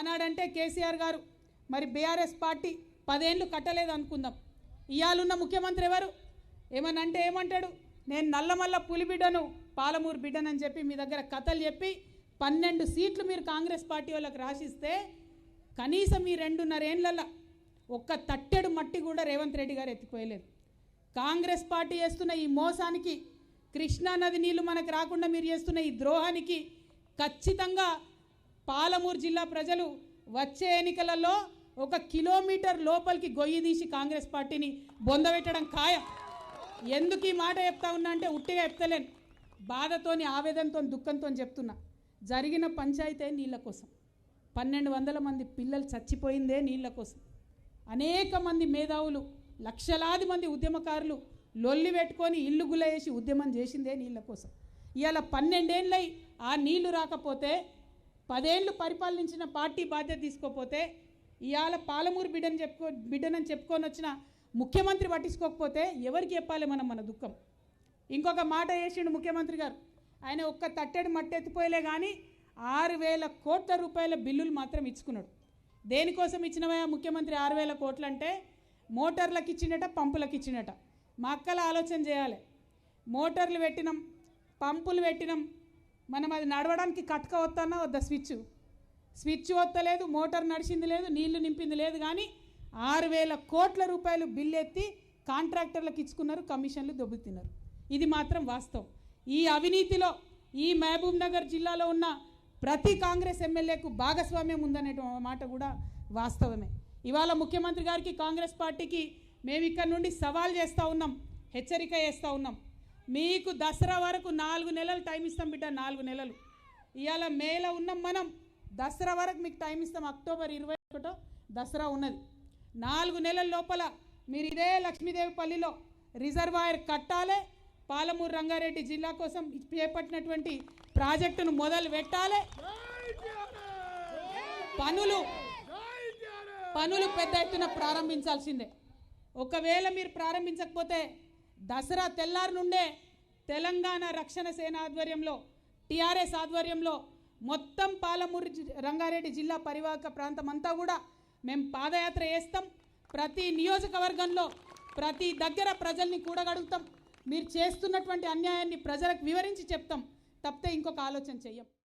ఆనాడంటే కేసీఆర్ గారు మరి BRS party 10 ఏళ్ళు కట్టలేదు అనుకుందాం. ఇయాలున్న ముఖ్యమంత్రి ఎవరు? ఏమనంటే ఏమంటాడు, నేను నల్లమల్ల పులి బిడ్డను పాలమూరు బిడ్డనని చెప్పి మీ దగ్గర కథలు చెప్పి 12 సీట్లు మీరు కాంగ్రెస్ పార్టీ వాళ్ళకి రాసిస్తే కనీసం ఈ 2.5 ఏళ్లలో ఒక్క తట్టెడు మట్టి కూడా రేవంత్ రెడ్డి గారు ఎత్తిపోయలేదు. కాంగ్రెస్ పార్టీ చేస్తున్న ఈ మోసానికి, కృష్ణానది నీళ్లు మనకు రాకుండా మీరు చేస్తున్న ఈ ద్రోహానికి ఖచ్చితంగా పాలమూరు జిల్లా ప్రజలు వచ్చే ఎన్నికలలో 1 కిలోమీటర్ లోపలికి గొయ్యి తీసి కాంగ్రెస్ పార్టీని బొందబెట్టడం ఖాయం. ఎందుకు ఈ మాట చెప్తా ఉన్నా అంటే ఉట్టిగా చెప్తలేను, బాధతోని, ఆవేదనతో, దుఃఖంతో చెప్తున్నా. జరిగిన పంచాయతీ నీళ్ళ కోసం 1200 మంది పిల్లలు చచ్చిపోయిందే నీళ్ళ కోసం. అనేక మంది మేధావులు, లక్షలాది మంది ఉద్యమకారులు లొల్లి పెట్టుకొని ఇల్లు గుల్ల వేసి ఉద్యమం చేసిందే నీళ్ళ కోసం. ఇవాళ 12 ఏళ్ళై ఆ నీళ్లు రాకపోతే, 10 ఏళ్ళు పరిపాలించిన పార్టీ బాధ్యత తీసుకోకపోతే, ఇవాళ పాలమూరు బిడ్డనని చెప్పుకొని వచ్చిన ముఖ్యమంత్రి పట్టించుకోకపోతే ఎవరికి చెప్పాలి మనం మన దుఃఖం? ఇంకొక మాట వేసిండు ముఖ్యమంత్రి గారు, ఆయన ఒక్క తట్టెడు మట్టి ఎత్తిపోయలే కానీ 6,000 కోట్ల రూపాయల బిల్లులు మాత్రం ఇచ్చుకున్నాడు. దేనికోసం ఇచ్చినవా ముఖ్యమంత్రి 6,000 కోట్లు అంటే? మోటార్లకు ఇచ్చినట, పంపులకు ఇచ్చినట. మా అక్కల ఆలోచన చేయాలి. మోటార్లు పెట్టినాం, పంపులు పెట్టినాం, మనం అది నడవడానికి కట్క వస్తానా వద్ద స్విచ్ వస్తలేదు, మోటార్ నడిచింది లేదు, నీళ్లు నింపింది లేదు. కానీ 6,000 కోట్ల రూపాయలు బిల్లు ఎత్తి కాంట్రాక్టర్లకు ఇచ్చుకున్నారు, కమిషన్లు దొబ్బుతున్నారు. ఇది మాత్రం వాస్తవం. ఈ అవినీతిలో ఈ మహబూబ్ నగర్ జిల్లాలో ఉన్న ప్రతి కాంగ్రెస్ ఎమ్మెల్యేకు భాగస్వామ్యం ఉందనే మాట కూడా వాస్తవమే. ఇవాళ ముఖ్యమంత్రి గారికి, కాంగ్రెస్ పార్టీకి మేము ఇక్కడ నుండి సవాల్ చేస్తూ ఉన్నాం, హెచ్చరిక చేస్తూ ఉన్నాం. మీకు దసరా వరకు 4 నెలలు టైం ఇస్తాం బిడ్డ, 4 నెలలు. ఇవాళ మేలో ఉన్నాం మనం, దసరా వరకు మీకు టైం ఇస్తాం. అక్టోబర్ 21 దసరా ఉన్నది. 4 నెలల లోపల మీరు ఇదే లక్ష్మీదేవిపల్లిలో రిజర్వాయర్ కట్టాలి, పాలమూరు రంగారెడ్డి జిల్లా కోసం చేపట్టినటువంటి ప్రాజెక్టును మొదలు పెట్టాలి. పనులు పెద్ద ఎత్తున ప్రారంభించాల్సిందే. ఒకవేళ మీరు ప్రారంభించకపోతే దసరా తెల్లారి నుండే తెలంగాణ రక్షణ సేన ఆధ్వర్యంలో, టీఆర్ఎస్ ఆధ్వర్యంలో మొత్తం పాలమూరు రంగారెడ్డి జిల్లా పరివాహక ప్రాంతం అంతా కూడా మేము పాదయాత్ర చేస్తాం. ప్రతి నియోజకవర్గంలో ప్రతి దగ్గర ప్రజల్ని కూడగడుగుతాం. మీరు చేస్తున్నటువంటి అన్యాయాన్ని ప్రజలకు వివరించి చెప్తాం. తప్పితే ఇంకొక ఆలోచన చెయ్యం.